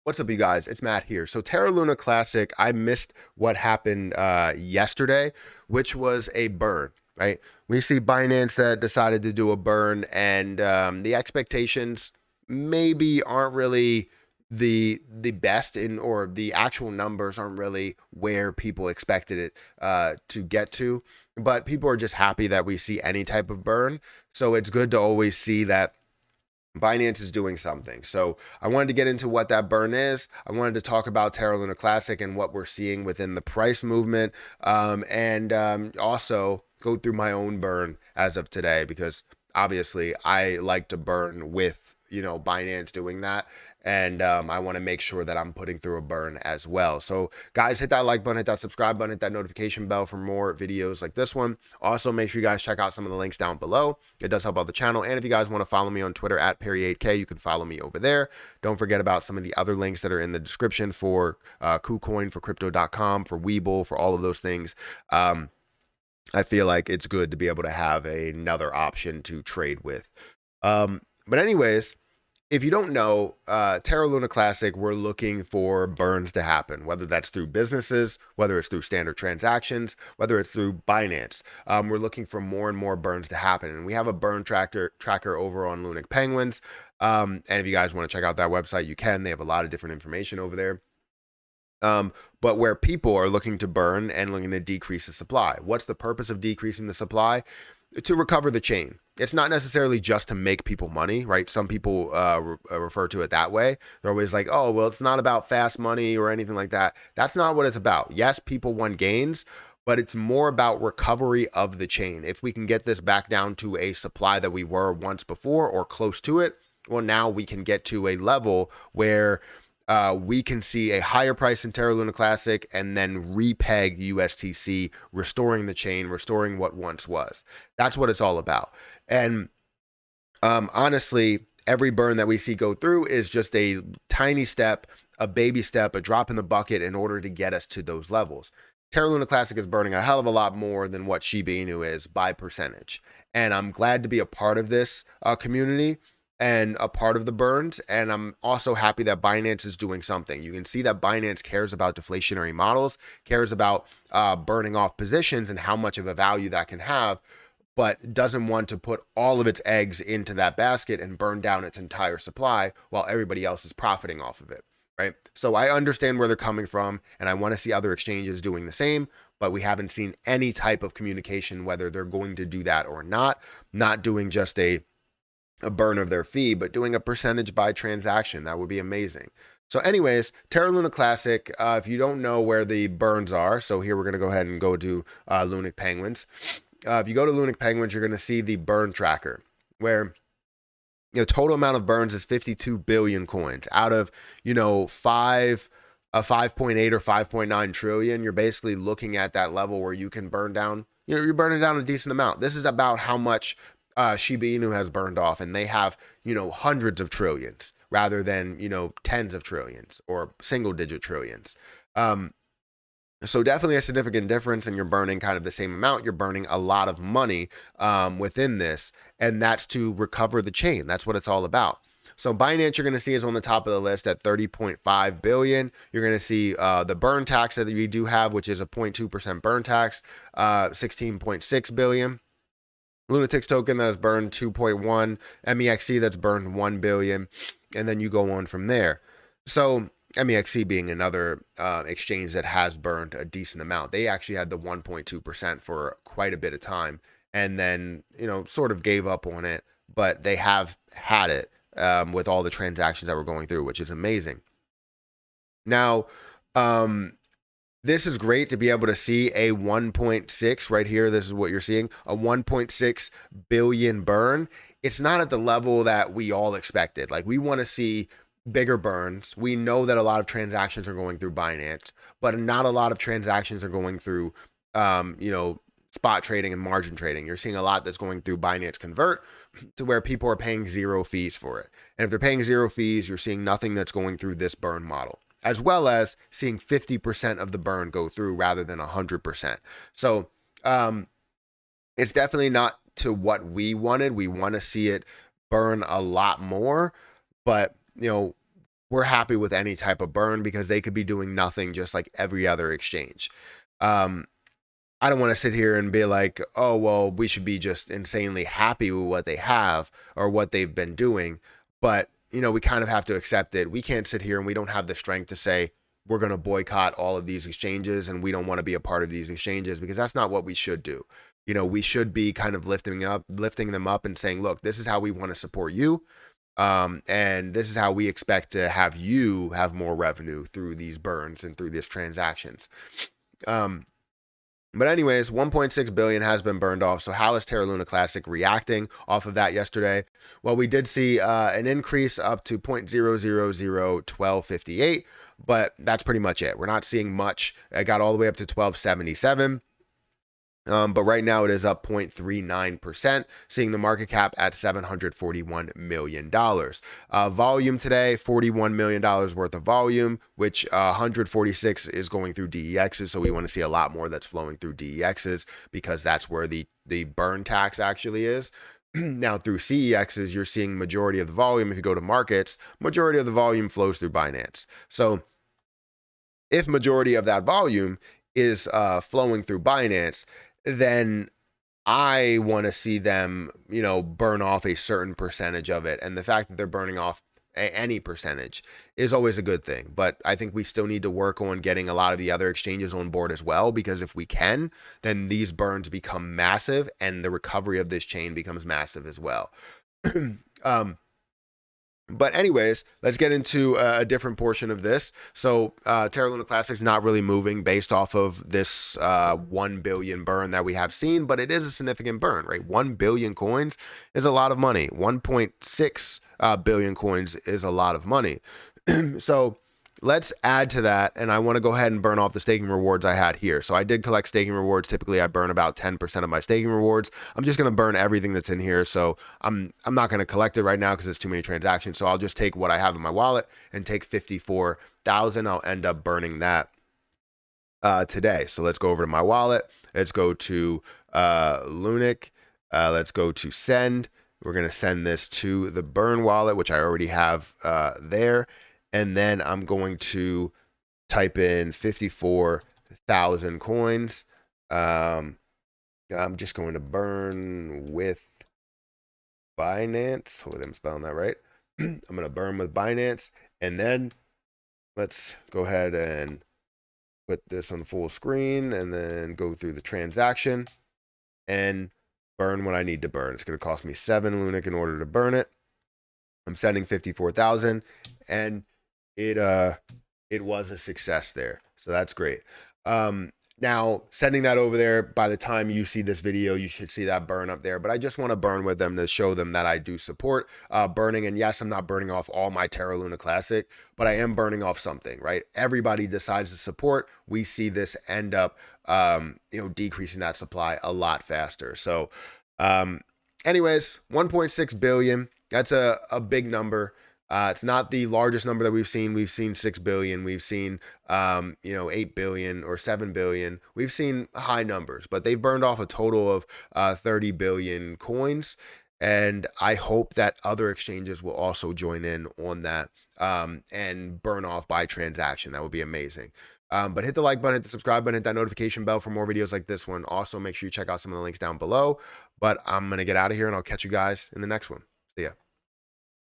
What's up, you guys? It's Matt here. So Terra Luna Classic, I missed what happened yesterday, which was a burn, right? We see Binance that decided to do a burn, and the expectations maybe aren't really the best in, or the actual numbers aren't really where people expected it to get to. But people are just happy that we see any type of burn. So it's good to always see that Binance is doing something. So I wanted to get into what that burn is. I wanted to talk about Terra Luna Classic and what we're seeing within the price movement, and also go through my own burn as of today, because obviously I like to burn with Binance doing that, and I want to make sure that I'm putting through a burn as well. So guys, hit that like button, hit that subscribe button, hit that notification bell for more videos like this one. Also, make sure you guys check out some of the links down below. It does help out the channel. And if you guys want to follow me on Twitter at Perry8K, you can follow me over there. Don't forget about some of the other links that are in the description for KuCoin, for Crypto.com, for Webull, for all of those things. I feel like it's good to be able to have another option to trade with. But anyways, if you don't know, Terra Luna Classic, we're looking for burns to happen, whether that's through businesses, whether it's through standard transactions, whether it's through Binance. We're looking for more and more burns to happen. And we have a burn tracker over on Lunic Penguins. And if you guys want to check out that website, you can. They have a lot of different information over there. But where people are looking to burn and looking to decrease the supply. What's the purpose of decreasing the supply? To recover the chain. It's not necessarily just to make people money, right? Some people refer to it that way. They're always like, oh, well, it's not about fast money or anything like that. That's not what it's about. Yes, people want gains, but it's more about recovery of the chain. If we can get this back down to a supply that we were once before or close to it, well, now we can get to a level where we can see a higher price in Terra Luna Classic and then repeg USTC, restoring the chain, restoring what once was. That's what it's all about. And honestly, every burn that we see go through is just a tiny step, a baby step, a drop in the bucket in order to get us to those levels. Terra Luna Classic is burning a hell of a lot more than what Shiba Inu is by percentage. And I'm glad to be a part of this community and a part of the burns. And I'm also happy that Binance is doing something. You can see that Binance cares about deflationary models, cares about burning off positions and how much of a value that can have, but doesn't want to put all of its eggs into that basket and burn down its entire supply while everybody else is profiting off of it, right? So I understand where they're coming from, and I want to see other exchanges doing the same, but we haven't seen any type of communication whether they're going to do that or not doing just a burn of their fee, but doing a percentage by transaction. That would be amazing. So anyways, Terra Luna Classic, if you don't know where the burns are, so here we're going to go ahead and go to Lunic Penguins. If you go to Lunic Penguins, you're going to see the burn tracker, where total amount of burns is 52 billion coins out of 5.8 or 5.9 trillion. You're basically looking at that level where you can burn down. You're burning down a decent amount. This is about how much Shiba Inu has burned off, and they have hundreds of trillions rather than tens of trillions or single digit trillions. So definitely a significant difference, and you're burning kind of the same amount. You're burning a lot of money within this, and that's to recover the chain. That's what it's all about. So Binance, you're going to see, is on the top of the list at 30.5 billion. You're going to see the burn tax that we do have, which is a 0.2% burn tax, 16.6 billion. Lunatics token that has burned 2.1, MEXC that's burned 1 billion, and then you go on from there. So MEXC being another exchange that has burned a decent amount. They actually had the 1.2% for quite a bit of time, and then sort of gave up on it, but they have had it with all the transactions that we're going through, which is amazing. Now, this is great to be able to see a 1.6 right here. This is what you're seeing, a 1.6 billion burn. It's not at the level that we all expected. Like, we want to see bigger burns. We know that a lot of transactions are going through Binance, but not a lot of transactions are going through, spot trading and margin trading. You're seeing a lot that's going through Binance Convert, to where people are paying zero fees for it. And if they're paying zero fees, you're seeing nothing that's going through this burn model, as well as seeing 50% of the burn go through rather than 100%. So it's definitely not to what we wanted. We want to see it burn a lot more, but we're happy with any type of burn because they could be doing nothing just like every other exchange. I don't want to sit here and be like, oh, well, we should be just insanely happy with what they have or what they've been doing. But, we kind of have to accept it. We can't sit here and we don't have the strength to say we're going to boycott all of these exchanges and we don't want to be a part of these exchanges, because that's not what we should do. We should be kind of lifting them up and saying, look, this is how we want to support you. And this is how we expect to have you have more revenue through these burns and through these transactions. But anyways, 1.6 billion has been burned off. So how is Terra Luna Classic reacting off of that yesterday? Well, we did see an increase up to 0.0001258, but that's pretty much it. We're not seeing much. It got all the way up to 1277. But right now it is up 0.39%, seeing the market cap at $741 million. Volume today, $41 million worth of volume, which 146 is going through DEXs. So we want to see a lot more that's flowing through DEXs, because that's where the burn tax actually is. Now through CEXs, you're seeing majority of the volume. If you go to markets, majority of the volume flows through Binance. So if majority of that volume is flowing through Binance, then I want to see them, burn off a certain percentage of it. And the fact that they're burning off any percentage is always a good thing. But I think we still need to work on getting a lot of the other exchanges on board as well, because if we can, then these burns become massive and the recovery of this chain becomes massive as well. But anyways, let's get into a different portion of this. So Terra Luna Classic is not really moving based off of this 1 billion burn that we have seen, but it is a significant burn, right? 1 billion coins is a lot of money. 1.6 billion coins is a lot of money. So let's add to that, and I want to go ahead and burn off the staking rewards I had here. So I did collect staking rewards. Typically, I burn about 10% of my staking rewards. I'm just going to burn everything that's in here. So I'm not going to collect it right now because it's too many transactions. So I'll just take what I have in my wallet and take 54,000. I'll end up burning that today. So let's go over to my wallet. Let's go to Lunic. Let's go to send. We're going to send this to the burn wallet, which I already have there. And then I'm going to type in 54,000 coins. I'm just going to burn with Binance. Hopefully I'm spelling that right. I'm going to burn with Binance. And then let's go ahead and put this on full screen and then go through the transaction and burn what I need to burn. It's going to cost me 7 Lunic in order to burn it. I'm sending 54,000, and it was a success there. So that's great. Now sending that over there, by the time you see this video, you should see that burn up there, but I just want to burn with them to show them that I do support burning. And yes, I'm not burning off all my Terra Luna Classic, but I am burning off something, right? Everybody decides to support. We see this end up, decreasing that supply a lot faster. So, anyways, 1.6 billion, that's a big number. It's not the largest number that we've seen. We've seen 6 billion. We've seen, 8 billion or 7 billion. We've seen high numbers, but they've burned off a total of 30 billion coins. And I hope that other exchanges will also join in on that and burn off by transaction. That would be amazing. But hit the like button, hit the subscribe button, hit that notification bell for more videos like this one. Also, make sure you check out some of the links down below. But I'm going to get out of here and I'll catch you guys in the next one. See ya.